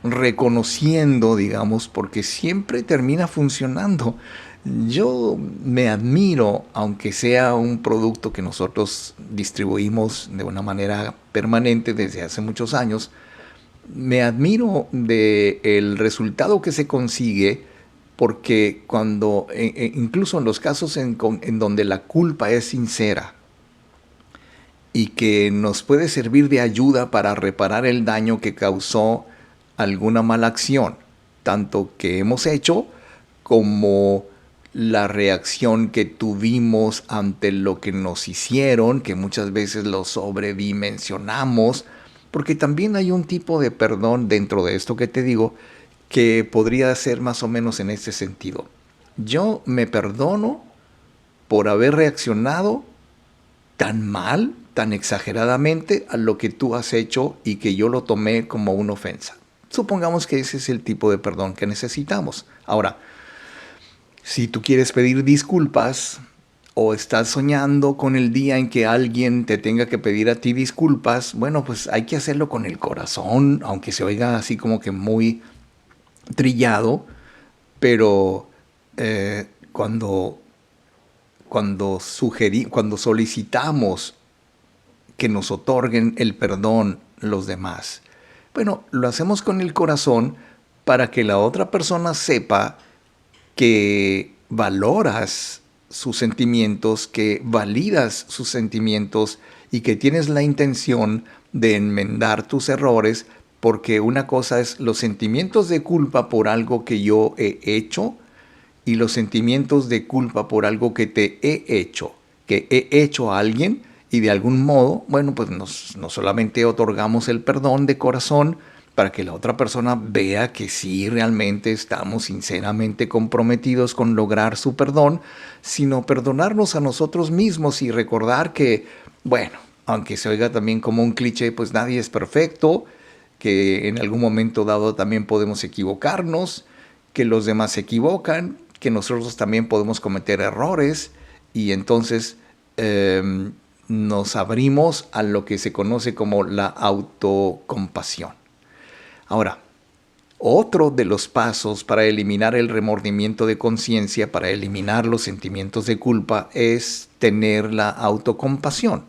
reconociendo, digamos, porque siempre termina funcionando. Yo me admiro, aunque sea un producto que nosotros distribuimos de una manera permanente desde hace muchos años, me admiro del resultado que se consigue, porque cuando, incluso en los casos en donde la culpa es sincera y que nos puede servir de ayuda para reparar el daño que causó alguna mala acción, tanto que hemos hecho como la reacción que tuvimos ante lo que nos hicieron, que muchas veces lo sobredimensionamos, porque también hay un tipo de perdón dentro de esto que te digo, que podría ser más o menos en este sentido. Yo me perdono por haber reaccionado tan mal, tan exageradamente a lo que tú has hecho y que yo lo tomé como una ofensa. Supongamos que ese es el tipo de perdón que necesitamos. Ahora, si tú quieres pedir disculpas o estás soñando con el día en que alguien te tenga que pedir a ti disculpas, bueno, pues hay que hacerlo con el corazón, aunque se oiga así como que muy trillado, pero cuando solicitamos que nos otorguen el perdón los demás, bueno, lo hacemos con el corazón para que la otra persona sepa que valoras sus sentimientos, que validas sus sentimientos y que tienes la intención de enmendar tus errores, porque una cosa es los sentimientos de culpa por algo que yo he hecho y los sentimientos de culpa por algo que te he hecho, que he hecho a alguien, y de algún modo, bueno, pues no solamente otorgamos el perdón de corazón para que la otra persona vea que sí realmente estamos sinceramente comprometidos con lograr su perdón, sino perdonarnos a nosotros mismos y recordar que, bueno, aunque se oiga también como un cliché, pues nadie es perfecto, que en algún momento dado también podemos equivocarnos, que los demás se equivocan, que nosotros también podemos cometer errores, y entonces nos abrimos a lo que se conoce como la autocompasión. Ahora, otro de los pasos para eliminar el remordimiento de conciencia, para eliminar los sentimientos de culpa, es tener la autocompasión.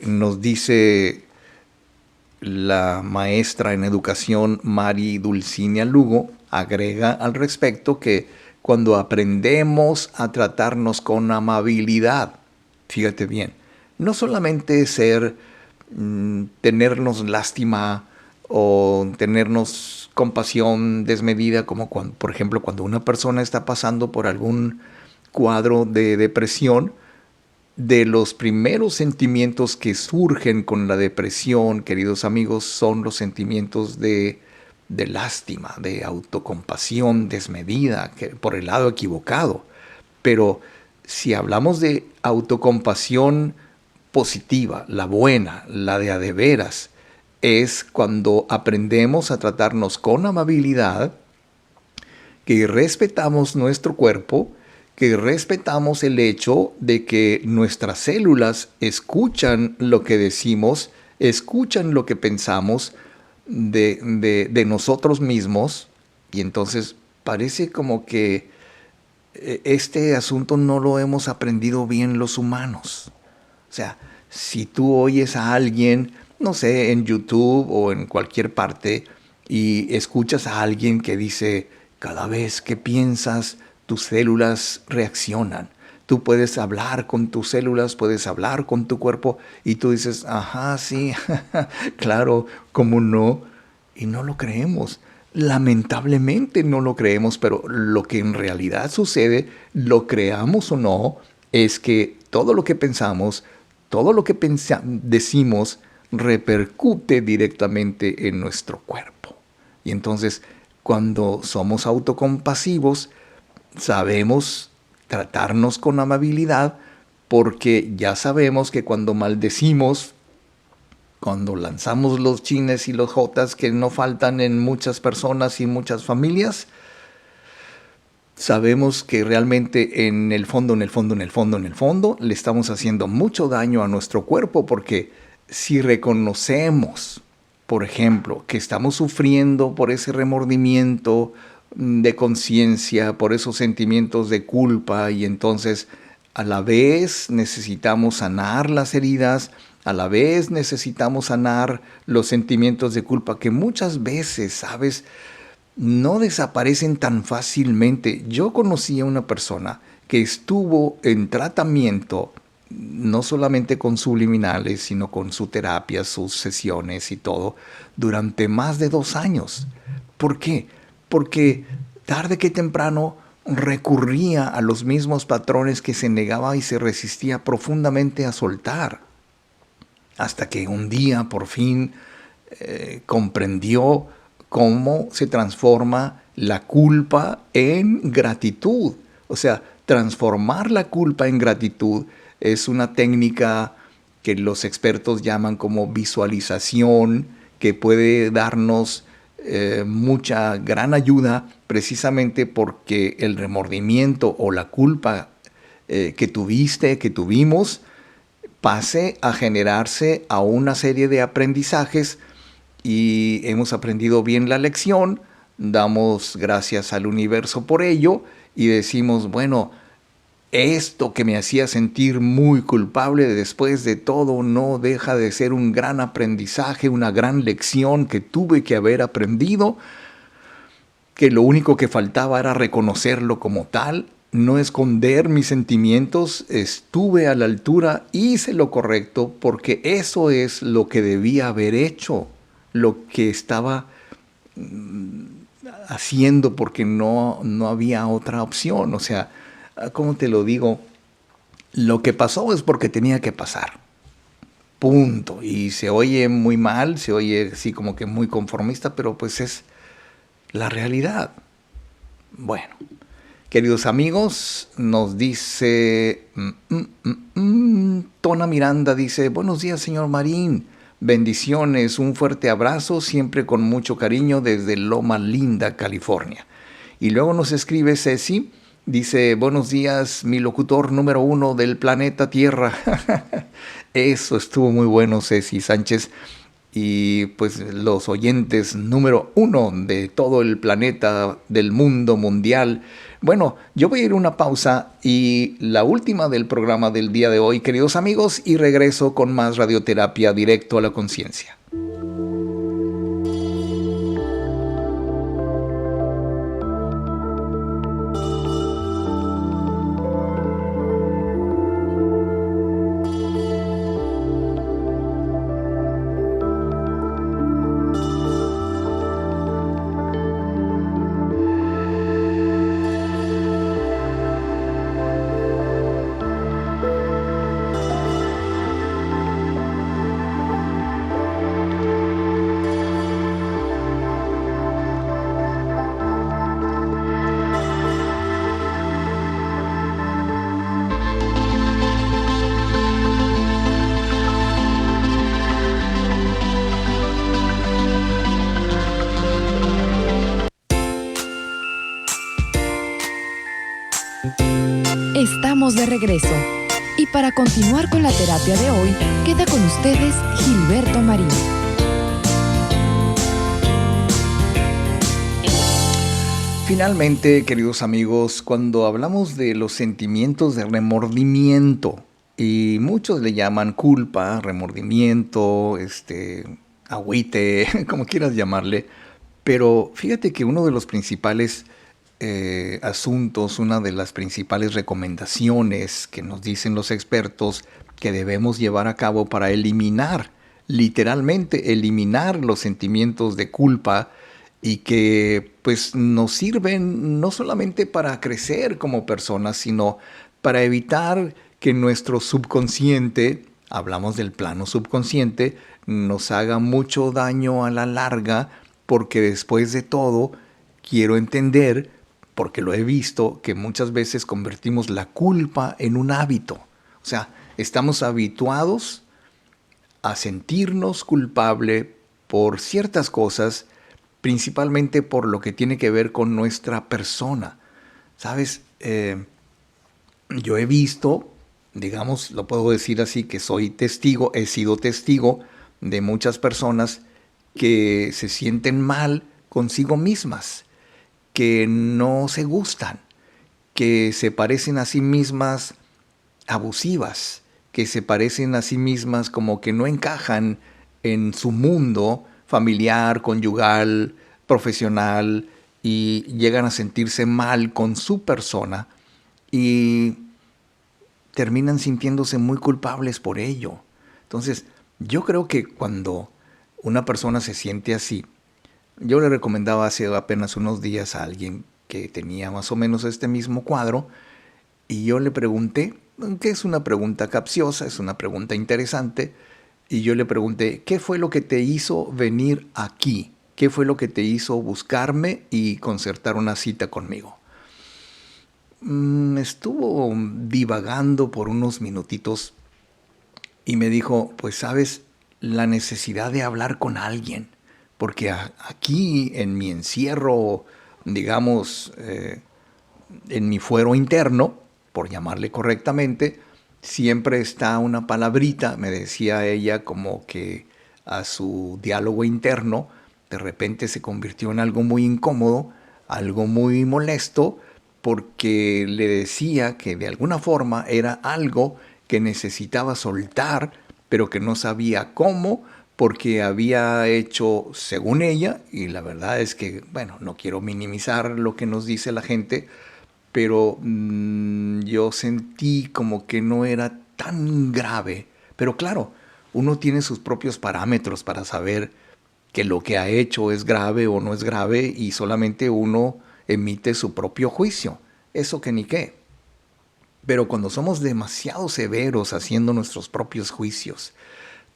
Nos dice la maestra en educación Mari Dulcinea Lugo, agrega al respecto que cuando aprendemos a tratarnos con amabilidad, fíjate bien, no solamente tenernos lástima o tenernos compasión desmedida, como cuando, por ejemplo, cuando una persona está pasando por algún cuadro de depresión. De los primeros sentimientos que surgen con la depresión, queridos amigos, son los sentimientos de lástima, de autocompasión desmedida, por el lado equivocado. Pero si hablamos de autocompasión positiva, la buena, la de a de veras, es cuando aprendemos a tratarnos con amabilidad, que respetamos nuestro cuerpo, que respetamos el hecho de que nuestras células escuchan lo que decimos, escuchan lo que pensamos de nosotros mismos, y entonces parece como que este asunto no lo hemos aprendido bien los humanos. O sea, si tú oyes a alguien, no sé, en YouTube o en cualquier parte, y escuchas a alguien que dice, cada vez que piensas, tus células reaccionan. Tú puedes hablar con tus células, puedes hablar con tu cuerpo y tú dices, ajá, sí, claro, ¿cómo no? Y no lo creemos. Lamentablemente no lo creemos, pero lo que en realidad sucede, lo creamos o no, es que todo lo que pensamos, todo lo que decimos, repercute directamente en nuestro cuerpo. Y entonces, cuando somos autocompasivos, sabemos tratarnos con amabilidad porque ya sabemos que cuando maldecimos, cuando lanzamos los chines y los jotas que no faltan en muchas personas y muchas familias, sabemos que realmente en el fondo le estamos haciendo mucho daño a nuestro cuerpo, porque si reconocemos, por ejemplo, que estamos sufriendo por ese remordimiento de conciencia, por esos sentimientos de culpa, y entonces a la vez necesitamos sanar las heridas, a la vez necesitamos sanar los sentimientos de culpa que muchas veces, ¿sabes?, no desaparecen tan fácilmente. Yo conocí a una persona que estuvo en tratamiento, no solamente con subliminales, sino con su terapia, sus sesiones y todo, durante más de 2 años. ¿Por qué? Porque tarde que temprano recurría a los mismos patrones que se negaba y se resistía profundamente a soltar. Hasta que un día por fin comprendió cómo se transforma la culpa en gratitud. O sea, transformar la culpa en gratitud es una técnica que los expertos llaman como visualización, que puede darnos mucha gran ayuda, precisamente porque el remordimiento o la culpa que tuvimos, pase a generarse a una serie de aprendizajes, y hemos aprendido bien la lección, damos gracias al universo por ello y decimos, bueno, esto que me hacía sentir muy culpable después de todo no deja de ser un gran aprendizaje, una gran lección que tuve que haber aprendido, que lo único que faltaba era reconocerlo como tal, no esconder mis sentimientos, estuve a la altura, hice lo correcto porque eso es lo que debía haber hecho, lo que estaba haciendo porque no había otra opción. O sea, ¿cómo te lo digo? Lo que pasó es porque tenía que pasar. Punto. Y se oye muy mal, se oye así como que muy conformista, pero pues es la realidad. Bueno, queridos amigos, nos dice Tona Miranda, dice, buenos días, señor Marín. Bendiciones, un fuerte abrazo, siempre con mucho cariño desde Loma Linda, California. Y luego nos escribe Ceci, dice, buenos días, mi locutor número 1 del planeta Tierra. Eso estuvo muy bueno, Ceci Sánchez. y pues los oyentes número 1 de todo el planeta, del mundo mundial. Bueno, yo voy a ir a una pausa y la última del programa del día de hoy, queridos amigos, y regreso con más radioterapia directo a la conciencia. Estamos de regreso. Y para continuar con la terapia de hoy, queda con ustedes Gilberto Marín. Finalmente, queridos amigos, cuando hablamos de los sentimientos de remordimiento, y muchos le llaman culpa, remordimiento, agüite, como quieras llamarle, pero fíjate que uno de los principales asuntos, una de las principales recomendaciones que nos dicen los expertos que debemos llevar a cabo para eliminar, literalmente eliminar los sentimientos de culpa y que pues nos sirven no solamente para crecer como personas, sino para evitar que nuestro subconsciente, hablamos del plano subconsciente, nos haga mucho daño a la larga, porque después de todo quiero entender, porque lo he visto, que muchas veces convertimos la culpa en un hábito. O sea, estamos habituados a sentirnos culpable por ciertas cosas, principalmente por lo que tiene que ver con nuestra persona. ¿Sabes? Yo he visto, digamos, lo puedo decir así, que soy testigo, he sido testigo de muchas personas que se sienten mal consigo mismas, que no se gustan, que se parecen a sí mismas abusivas, que se parecen a sí mismas como que no encajan en su mundo familiar, conyugal, profesional, y llegan a sentirse mal con su persona y terminan sintiéndose muy culpables por ello. Entonces, yo creo que cuando una persona se siente así, yo le recomendaba hace apenas unos días a alguien que tenía más o menos este mismo cuadro, y yo le pregunté, que es una pregunta capciosa, es una pregunta interesante, y yo le pregunté, ¿qué fue lo que te hizo venir aquí? ¿Qué fue lo que te hizo buscarme y concertar una cita conmigo? Estuvo divagando por unos minutitos y me dijo, pues sabes, la necesidad de hablar con alguien, porque aquí en mi encierro, digamos, en mi fuero interno, por llamarle correctamente, siempre está una palabrita, me decía ella, como que a su diálogo interno, de repente se convirtió en algo muy incómodo, algo muy molesto, porque le decía que de alguna forma era algo que necesitaba soltar, pero que no sabía cómo, porque había hecho, según ella, y la verdad es que, bueno, no quiero minimizar lo que nos dice la gente, pero yo sentí como que no era tan grave. Pero claro, uno tiene sus propios parámetros para saber que lo que ha hecho es grave o no es grave, y solamente uno emite su propio juicio. Eso que ni qué. Pero cuando somos demasiado severos haciendo nuestros propios juicios,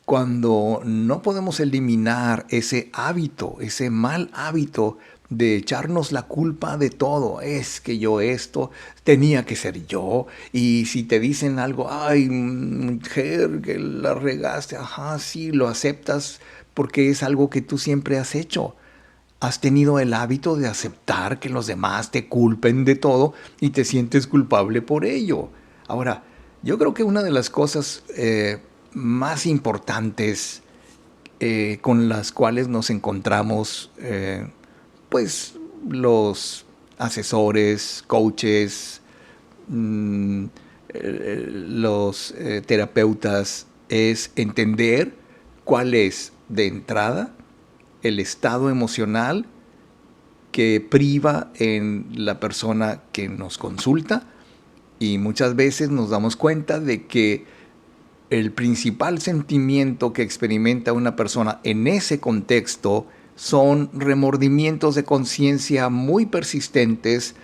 cuando no podemos eliminar ese hábito, ese mal hábito de echarnos la culpa de todo, es que yo esto tenía que ser yo, y si te dicen algo, ay, mujer, que la regaste, ajá, sí, lo aceptas porque es algo que tú siempre has hecho. Has tenido el hábito de aceptar que los demás te culpen de todo y te sientes culpable por ello. Ahora, yo creo que una de las cosas más importantes con las cuales nos encontramos pues los asesores, coaches, los terapeutas, es entender cuál es de entrada el estado emocional que priva en la persona que nos consulta, y muchas veces nos damos cuenta de que el principal sentimiento que experimenta una persona en ese contexto son remordimientos de conciencia muy persistentes,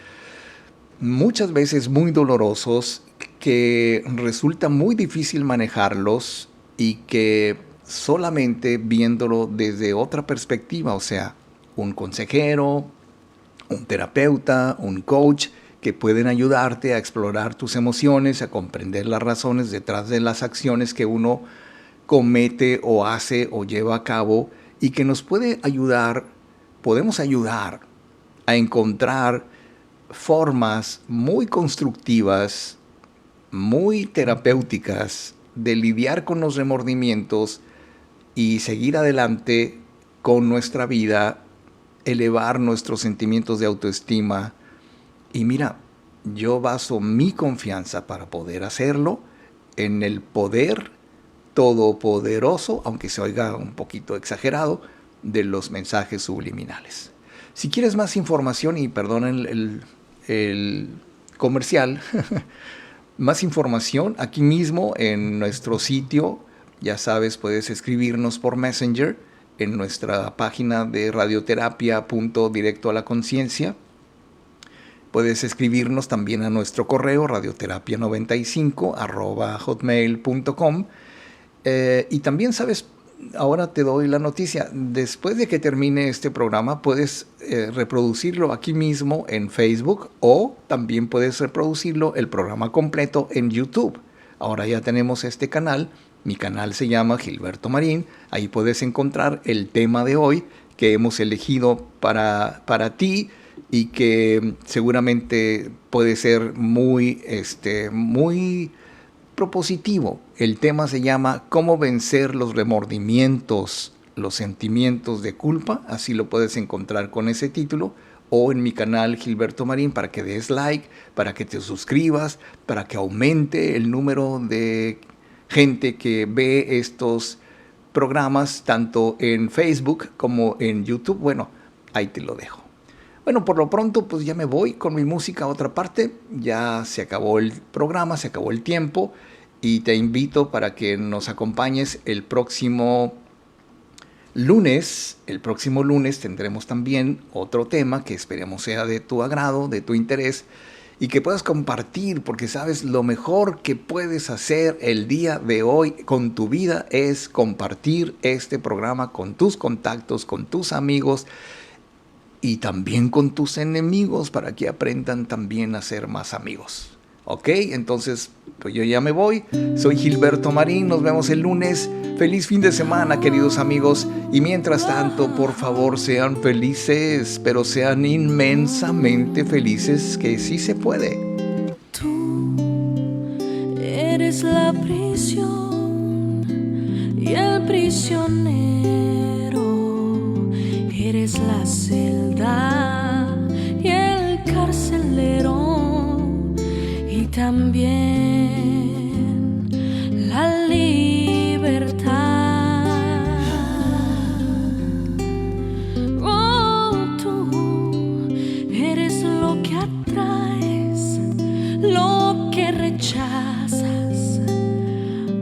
muchas veces muy dolorosos, que resulta muy difícil manejarlos y que solamente viéndolo desde otra perspectiva, o sea, un consejero, un terapeuta, un coach, que pueden ayudarte a explorar tus emociones, a comprender las razones detrás de las acciones que uno comete o hace o lleva a cabo, y que nos puede ayudar, podemos ayudar a encontrar formas muy constructivas, muy terapéuticas de lidiar con los remordimientos y seguir adelante con nuestra vida, elevar nuestros sentimientos de autoestima. Y mira, yo baso mi confianza para poder hacerlo en el poder todopoderoso, aunque se oiga un poquito exagerado, de los mensajes subliminales. Si quieres más información, y perdonen el comercial, más información aquí mismo en nuestro sitio, ya sabes, puedes escribirnos por Messenger en nuestra página de radioterapia.directo a la conciencia. Puedes escribirnos también a nuestro correo radioterapia95@hotmail.com. Y también, sabes, ahora te doy la noticia, después de que termine este programa puedes reproducirlo aquí mismo en Facebook, o también puedes reproducirlo el programa completo en YouTube. Ahora ya tenemos este canal, mi canal se llama Gilberto Marín, ahí puedes encontrar el tema de hoy que hemos elegido para ti, y que seguramente puede ser muy propositivo. El tema se llama ¿Cómo vencer los remordimientos, los sentimientos de culpa? Así lo puedes encontrar con ese título, o en mi canal Gilberto Marín, para que des like, para que te suscribas, para que aumente el número de gente que ve estos programas tanto en Facebook como en YouTube. Bueno, ahí te lo dejo. Bueno, por lo pronto pues ya me voy con mi música a otra parte. Ya se acabó el programa, se acabó el tiempo, y te invito para que nos acompañes el próximo lunes. El próximo lunes tendremos también otro tema que esperemos sea de tu agrado, de tu interés, y que puedas compartir, porque sabes, lo mejor que puedes hacer el día de hoy con tu vida es compartir este programa con tus contactos, con tus amigos, y también con tus enemigos, para que aprendan también a ser más amigos. ¿Ok? Entonces, pues yo ya me voy. Soy Gilberto Marín. Nos vemos el lunes. Feliz fin de semana, queridos amigos. Y mientras tanto, por favor, sean felices, pero sean inmensamente felices, que sí se puede. Tú eres la prisión y el prisionero. Eres la celda y el carcelero, y también la libertad. Oh, tú eres lo que atraes, lo que rechazas.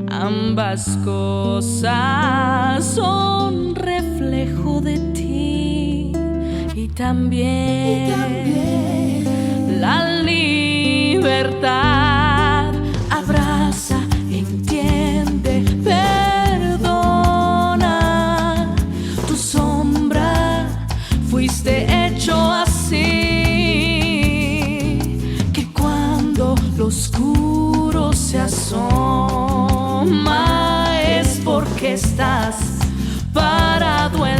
Ambas cosas son reflejo de ti. Y también la libertad. Abraza, entiende, perdona. Tu sombra fuiste hecho así, que cuando lo oscuro se asoma es porque estás parado en